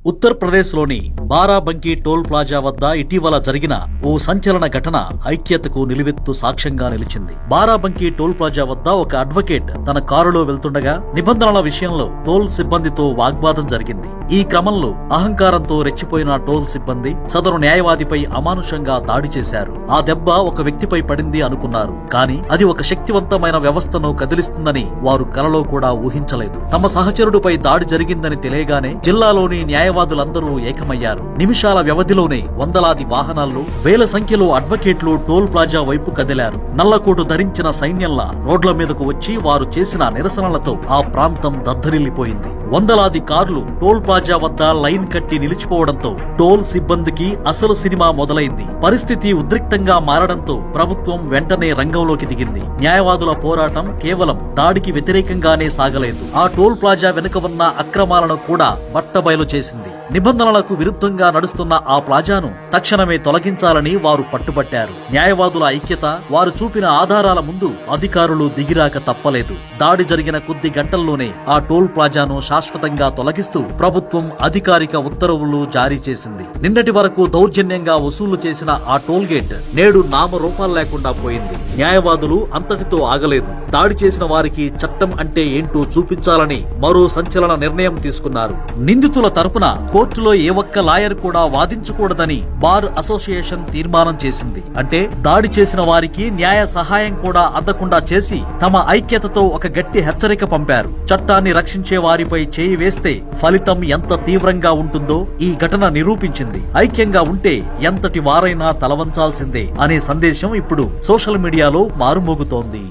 ఉత్తరప్రదేశ్లోని Barabanki toll plaza వద్ద ఇటీవల జరిగిన ఓ సంచలన ఘటన ఐక్యతకు నిలువెత్తు సాక్ష్యంగా నిలిచింది. బారాబంకీ టోల్ ప్లాజా వద్ద ఒక అడ్వకేట్ తన కారులో వెళ్తుండగా నిబంధనల విషయంలో టోల్ సిబ్బందితో వాగ్వాదం జరిగింది. ఈ క్రమంలో అహంకారంతో రెచ్చిపోయిన టోల్ సిబ్బంది సదరు న్యాయవాదిపై అమానుషంగా దాడి చేశారు. ఆ దెబ్బ ఒక వ్యక్తిపై పడింది అనుకున్నారు, కానీ అది ఒక శక్తివంతమైన వ్యవస్థను కదిలిస్తుందని వారు కలలో కూడా ఊహించలేదు. తమ సహచరుడిపై దాడి జరిగిందని తెలియగానే జిల్లాలోని న్యాయవాదులందరూ ఏకమయ్యారు. నిమిషాల వ్యవధిలోనే వందలాది వాహనాల్లో వేల సంఖ్యలో అడ్వకేట్లు టోల్ ప్లాజా వైపు కదిలారు. నల్లకోటు ధరించిన సైన్యంలా రోడ్ల మీదకు వచ్చి వారు చేసిన నిరసనలతో ఆ ప్రాంతం దద్దరిల్లిపోయింది. వందలాది కార్లు టోల్ ప్లాజా వద్ద లైన్ కట్టి నిలిచిపోవడంతో టోల్ సిబ్బందికి అసలు సినిమా మొదలైంది. పరిస్థితి ఉద్రిక్తంగా మారడంతో ప్రభుత్వం వెంటనే రంగంలోకి దిగింది. న్యాయవాదుల పోరాటం కేవలం దాడికి వ్యతిరేకంగానే సాగలేదు, ఆ టోల్ ప్లాజా వెనుక ఉన్న అక్రమాలను కూడా బట్టబయలు చేసింది. నిబంధనలకు విరుద్ధంగా నడుస్తున్న ఆ ప్లాజాను తక్షణమే తొలగించాలని వారు పట్టుబట్టారు. న్యాయవాదుల ఐక్యత, వారు చూపిన ఆధారాల ముందు అధికారులు దిగిరాక తప్పలేదు. దాడి జరిగిన కొద్ది గంటల్లోనే ఆ టోల్ ప్లాజాను శాశ్వతంగా తొలగిస్తూ ప్రభుత్వం అధికారిక ఉత్తర్వులు జారీ చేసింది. నిన్నటి వరకు దౌర్జన్యంగా వసూలు చేసిన ఆ టోల్ గేట్ నేడు నామరూపాలు లేకుండా పోయింది. న్యాయవాదులు అంతటితో ఆగలేదు. దాడి చేసిన వారికి చట్టం అంటే ఏంటో చూపించాలని మరో సంచలన నిర్ణయం తీసుకున్నారు. నిందితుల తరపున కోర్టులో ఏ ఒక్క లాయర్ కూడా వాదించకూడదని బార్ అసోసియేషన్ తీర్మానం చేసింది. అంటే దాడి చేసిన వారికి న్యాయ సహాయం కూడా అందకుండా చేసి తమ ఐక్యతతో ఒక గట్టి హెచ్చరిక పంపారు. చట్టాన్ని రక్షించే వారిపై చేయి వేస్తే ఫలితం ఎంత తీవ్రంగా ఉంటుందో ఈ ఘటన నిరూపించింది. ఐక్యంగా ఉంటే ఎంతటి వారైనా తలవంచాల్సిందే అనే సందేశం ఇప్పుడు సోషల్ మీడియాలో మారుమోగుతోంది.